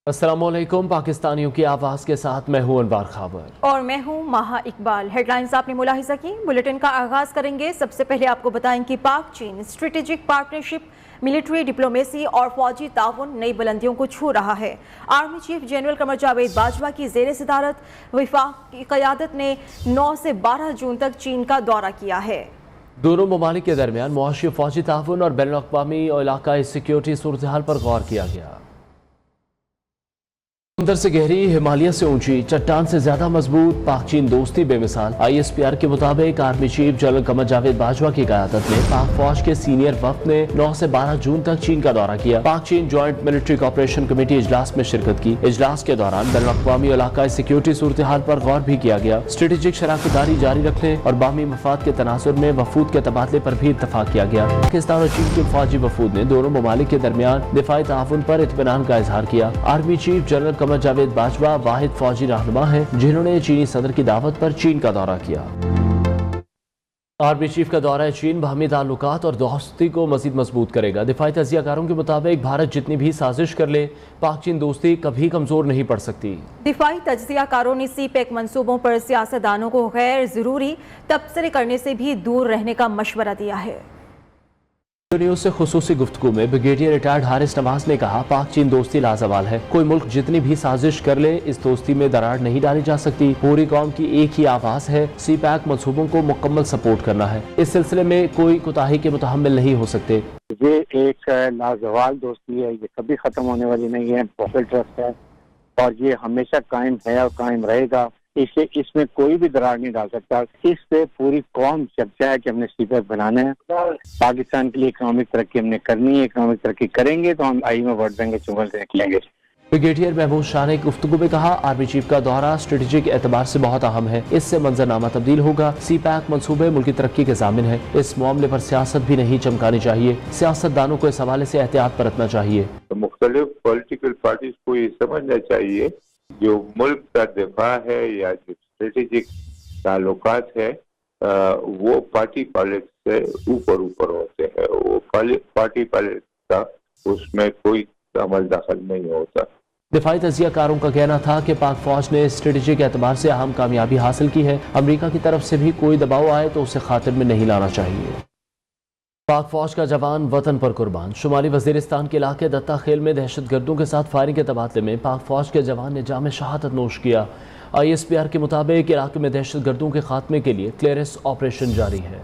अस्सलामुअलैकुम। पाकिस्तानियों की आवाज़ के साथ मैं हूं अनवार खाबर और मैं हूं माहा इकबाल। हेडलाइंस आपने मुलाहिजा की। बुलेटिन का आगाज करेंगे। सबसे पहले आपको बताएं कि पाक चीन स्ट्रेटेजिक पार्टनरशिप, मिलिट्री डिप्लोमेसी और फौजी ताउन नई बुलंदियों को छू रहा है। Army chief general Qamar Javed Bajwa की जेर सदारत वफाक की क़यादत ने 9 से 12 जून तक चीन का दौरा किया है। दोनों ममालिक के दरमियान मुआशी फौजी ताउन और बैनुल अक़वामी और इलाकाई सिक्योरिटी सूरत हाल पर गौर किया गया। अंदर से गहरी, हिमालय से ऊंची, चट्टान से ज्यादा मजबूत, पाक चीन दोस्ती बेमिसाल। ISPR के मुताबिक army chief general Qamar Javed Bajwa की क़यादत में पाक फौज के सीनियर वफ्द ने 9 से 12 जून तक चीन का दौरा किया। पाक चीन जॉइंट मिलिट्री कॉपरेशन कमेटी इजलास में शिरकत की। इजलास के दौरान बैनुल अक़वामी और इलाकाई सिक्योरिटी सूरत हाल पर गौर भी किया गया। स्ट्रेटेजिक शराकतदारी जारी रखने और बामी मफाद के तनासुर में वफूद के तबादले पर भी इत्तफाक किया गया। पाकिस्तान और चीन के फौजी वफूद ने दोनों ममालिक के दरमियान दिफाई ताउन पर इत्मीनान का इजहार किया। Army chief general Qamar Javed Bajwa वाहिद फौजी रहनुमा हैं जिन्होंने चीनी सदर की दावत पर चीन का दौरा किया। आर्मी चीफ का दौरा चीन बाहमी ताल्लुकात और दोस्ती को मजीद मजबूत करेगा। दिफाई तजियाकारों के मुताबिक भारत जितनी भी साजिश कर ले, पाक चीन दोस्ती कभी कमजोर नहीं पड़ सकती। दिफाई तजियाकारों ने CPEC मंसूबों पर सियासतदानों को गैर जरूरी तबसरे करने से भी दूर रहने का मशवरा दिया है। न्यूज़ से खुसूसी गुफ्तगू में ब्रिगेडियर रिटायर्ड हारिस नवाज ने कहा, पाक चीन दोस्ती लाजवाल है। कोई मुल्क जितनी भी साजिश कर ले, इस दोस्ती में दरार नहीं डाली जा सकती। पूरी कौम की एक ही आवाज है, CPEC मंसूबों को मुकम्मल सपोर्ट करना है। इस सिलसिले में कोई कोताही के मुतहम्मिल नहीं हो सकते। ये एक लाजवाल दोस्ती है, ये कभी खत्म होने वाली नहीं है। बहुत ट्रस्ट है और ये हमेशा कायम है और कायम रहेगा। इसमें कोई भी दरार नहीं डाल सकता। इस पे पूरी कौम चर्चा है कि हमने CPEC बनाना है। पाकिस्तान के लिए इकोनॉमिक तरक्की हमने करनी है। इकोनॉमिक तरक्की करेंगे तो हम IMF वर्ल्ड बैंक के चुंगल से निकलेंगे। ब्रिगेडियर महमूद शाह ने गुफ्तगू में कहा, आर्मी चीफ का दौरा स्ट्रेटेजिक एतबार से बहुत अहम है। इससे मंजरनामा तब्दील होगा। CPEC मंसूबे मुल्की तरक्की के ज़ामिन है। इस मामले पर सियासत भी नहीं चमकानी चाहिए। सियासतदानों को इस हवाले से एहतियात बरतना चाहिए। तो मुख्तलिफ पॉलिटिकल पार्टीज को ये समझना चाहिए, जो मुल्क का दिफा है या जो स्ट्रेटेजिक ताल्लुकात है वो पार्टी पॉलिटिक्स से ऊपर होते हैं। वो पार्टी पॉलिटिक्स का उसमें कोई अमल दखल नहीं होता। दिफाई तजियाकारों का कहना था कि पाक फौज ने स्ट्रेटेजिक एतबार से अहम कामयाबी हासिल की है। अमरीका की तरफ से भी कोई दबाव आए तो उसे खातिर में नहीं लाना चाहिए। पाक फौज का जवान वतन पर कुर्बान। शुमाली वजीरिस्तान के इलाके दत्ता खेल में दहशत गर्दों के साथ फायरिंग के तबादले में पाक फौज के जवान ने जाम शहादत नोश किया। ISPR के मुताबिक इलाके में दहशत गर्दों के खात्मे के लिए क्लियरेंस ऑपरेशन जारी है।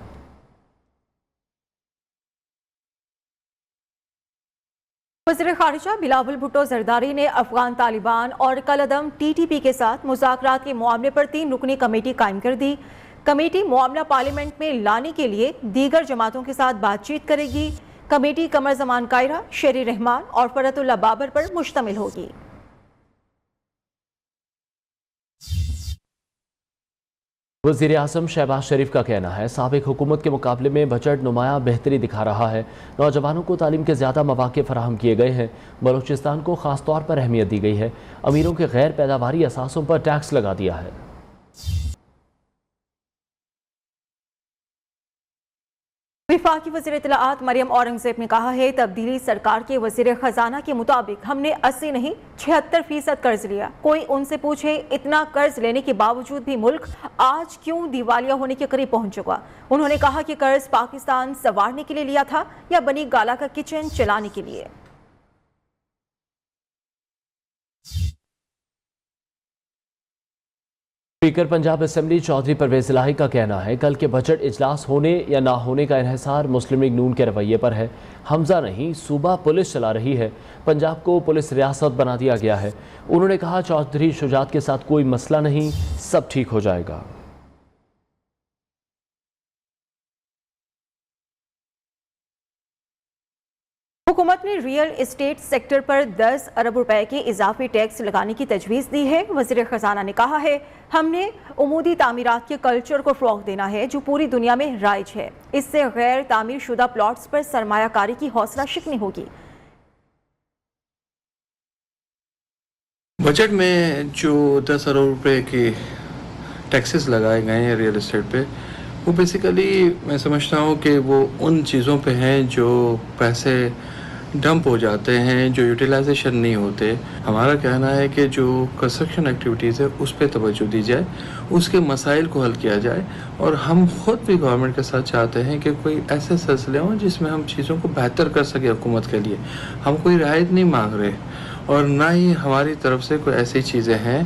वज़ीर ख़ारिजा बिलावल भुट्टो जरदारी ने अफगान तालिबान और कलअदम TTP के साथ मुज़ाकरात के मामले पर 3 रुकनी कमेटी कायम कर दी। कमेटी मामला पार्लियामेंट में लाने के लिए दीगर जमातों के साथ बातचीत करेगी। कमेटी कमर जमान कायरा, शेरी रहमान और फरतुल्ला बाबर पर मुश्तमिल होगी। वज़ीर आज़म शहबाज शरीफ का कहना है, साबिक हुकूमत के मुकाबले में बजट नुमाया बेहतरी दिखा रहा है। नौजवानों को तालीम के ज़्यादा मौक़े फराहम किए गए हैं। बलूचिस्तान को ख़ास तौर पर अहमियत दी गई है। अमीरों के गैर पैदावारी असासों पर टैक्स लगा दिया है। वफाकी वज़ीर इत्तलाआत मरियम औरंगज़ेब ने कहा है, तब्दीली सरकार के वज़ीर ख़जाना के मुताबिक हमने 80 नहीं 76% कर्ज लिया। कोई उनसे पूछे, इतना कर्ज लेने के बावजूद भी मुल्क आज क्यों दिवालिया होने के करीब पहुंच चुका। उन्होंने कहा कि कर्ज पाकिस्तान संवारने के लिए लिया था या बनी गाला का किचन चलाने के लिए। स्पीकर पंजाब असेंबली चौधरी परवेज इलाही का कहना है, कल के बजट इजलास होने या ना होने का इन्हिसार मुस्लिम लीग नून के रवैये पर है। हमजा नहीं, सूबा पुलिस चला रही है। पंजाब को पुलिस रियासत बना दिया गया है। उन्होंने कहा, चौधरी शुजात के साथ कोई मसला नहीं, सब ठीक हो जाएगा। हुकूमत ने रियल एस्टेट सेक्टर पर 10 अरब रुपए के इजाफी टैक्स लगाने की तजवीज़ दी है। वज़ीर ख़जाना ने कहा है, हमने उमूदी तामीरात के कल्चर को फ़रोग़ देना है जो पूरी दुनिया में राइज है। इससे गैर तामीर शुदा प्लॉट्स पर सरमायाकारी की हौसला शिकनी होगी। बजट में जो 10 अरब रुपए के टैक्सेस लगाए गए हैं रियल एस्टेट पे, वो बेसिकली मैं समझता हूँ कि वो उन चीज़ों पे हैं जो पैसे डंप हो जाते हैं, जो यूटिलाइजेशन नहीं होते। हमारा कहना है कि जो कंस्ट्रक्शन एक्टिविटीज़ है उस पर तवज्जो दी जाए, उसके मसाइल को हल किया जाए, और हम खुद भी गवर्नमेंट के साथ चाहते हैं कि कोई ऐसे सिलसिले हों जिसमें हम चीज़ों को बेहतर कर सकें हुकूमत के लिए। हम कोई रियायत नहीं मांग रहे, और ना ही हमारी तरफ से कोई ऐसी चीज़ें हैं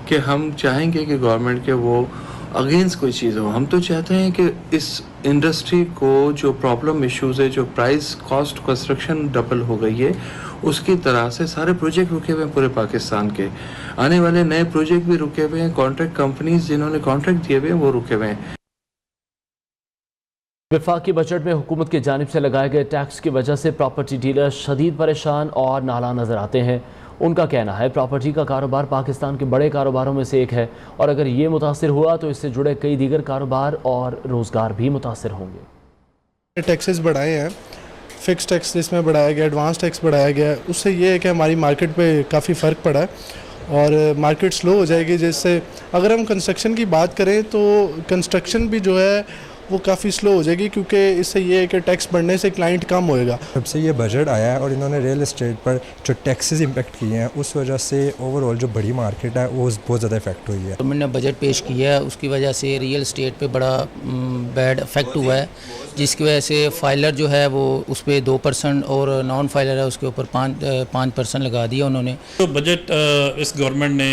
कि हम चाहेंगे कि गवर्नमेंट के वो अगेंस्ट कोई चीज़ हो। हम तो चाहते हैं कि इस इंडस्ट्री को जो प्रॉब्लम इश्यूज़ है, जो प्राइस कॉस्ट कंस्ट्रक्शन डबल हो गई है, उसकी तरह से सारे प्रोजेक्ट रुके हुए हैं पूरे पाकिस्तान के। आने वाले नए प्रोजेक्ट भी रुके हुए हैं, कॉन्ट्रैक्ट कंपनीज जिन्होंने कॉन्ट्रैक्ट दिए हुए हैं वो रुके हुए हैं। वफाकी बजट में हुकूमत की जानिब से लगाए गए टैक्स की वजह से प्रॉपर्टी डीलर शदीद परेशान और नाला नजर आते हैं। उनका कहना है प्रॉपर्टी का कारोबार पाकिस्तान के बड़े कारोबारों में से एक है, और अगर ये मुतासिर हुआ तो इससे जुड़े कई दीगर कारोबार और रोज़गार भी मुतासिर होंगे। टैक्सेस बढ़ाए हैं, फिक्स टैक्स इसमें बढ़ाया गया, एडवांस टैक्स बढ़ाया गया, उससे ये है कि हमारी मार्केट पे काफ़ी फ़र्क पड़ा है और मार्केट स्लो हो जाएगी। जिससे अगर हम कंस्ट्रक्शन की बात करें तो कंस्ट्रक्शन भी जो है वो काफ़ी स्लो हो जाएगी, क्योंकि इससे ये है कि टैक्स बढ़ने से क्लाइंट कम होएगा। जब से ये बजट आया है और इन्होंने रियल एस्टेट पर जो टैक्सेस इम्पेक्ट किए हैं, उस वजह से ओवरऑल जो बड़ी मार्केट है वो बहुत ज़्यादा इफेक्ट हुई है। गवर्नमेंट ने बजट पेश किया है, उसकी वजह से रियल एस्टेट पे बड़ा बैड इफेक्ट हुआ है, जिसकी वजह से फाइलर जो है वो उस पर 2% और नॉन फाइलर है उसके ऊपर 5% लगा दिया उन्होंने। तो बजट इस गवर्नमेंट ने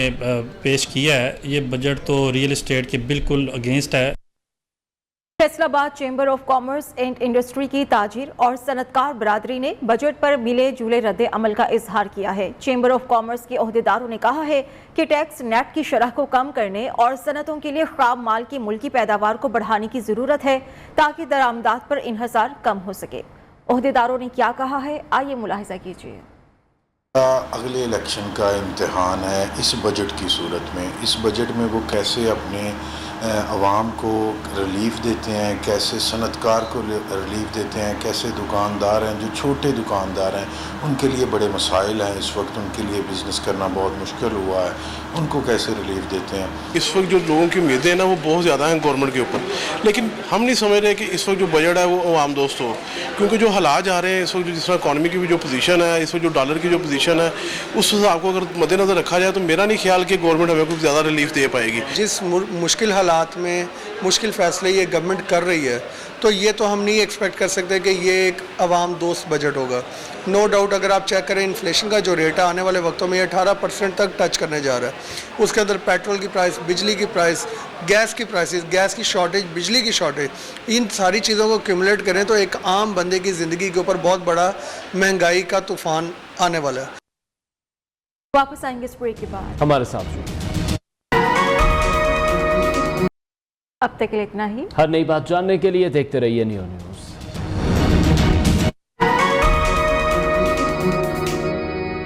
पेश किया है, ये बजट तो रियल एस्टेट के बिल्कुल अगेंस्ट है। Faisalabad chamber of commerce and industry की ताजिर और सनतकार बरादरी ने बजट पर मिले जुले रद्द अमल का इजहार किया है। चेंबर ऑफ कॉमर्स के ओहदेदारों ने कहा है कि टैक्स नेट की शरह को कम करने और सनतों के लिए ख़ाम माल की मुल्की पैदावार को बढ़ाने की ज़रूरत है ताकि दरामदात पर इन्हसार कम हो सके। ओहदेदारों ने क्या कहा है, आइए मुलाहिजा कीजिए। अगले इलेक्शन का इम्तिहान है इस बजट की सूरत में। इस बजट में वो कैसे अपने आवाम को रिलीफ देते हैं, कैसे सनतकार को रिलीफ देते हैं, कैसे दुकानदार हैं जो छोटे दुकानदार हैं उनके लिए बड़े मसाइल हैं इस वक्त, उनके लिए बिज़नेस करना बहुत मुश्किल हुआ है, उनको कैसे रिलीफ देते हैं। इस वक्त जो लोगों की उम्मीदें हैं ना वो बहुत ज़्यादा हैं गवर्नमेंट के ऊपर, लेकिन हम नहीं समझ रहे कि इस वक्त जो बजट है वो आवाम दोस्त हो, क्योंकि जो हालात जा रहे हैं इस वक्त, जिस तरह इकॉनमी की भी जो पोजीशन है, इस वक्त जो डॉलर की जो पोजीशन है, उस हिसाब को अगर मद्देनज़र रखा जाए तो मेरा नहीं ख्याल कि गवर्नमेंट हमें कुछ ज़्यादा रिलीफ दे पाएगी। जिस मुश्किल हालात में मुश्किल फ़ैसले ये गवर्नमेंट कर रही है, तो ये तो हम नहीं एक्सपेक्ट कर सकते कि ये एक आवाम दोस्त बजट होगा। नो डाउट अगर आप चेक करें इन्फ्लेशन का जो रेट है आने वाले वक्तों में ये 18% तक टच करने जा रहा है। उसके अंदर पेट्रोल की प्राइस, बिजली की प्राइस, गैस की प्राइसेस, गैस की शॉर्टेज, बिजली की शॉर्टेज, इन सारी चीज़ों को क्यूमुलेट करें तो एक आम बंदे की ज़िंदगी के ऊपर बहुत बड़ा महंगाई का तूफ़ान आने वाला है। वापस आएंगे इस ब्रेक के बाद। हमारे साथ जुड़िए। अब तक के लिए इतना ही। हर नई बात जानने के लिए देखते रहिए न्यू न्यूज़।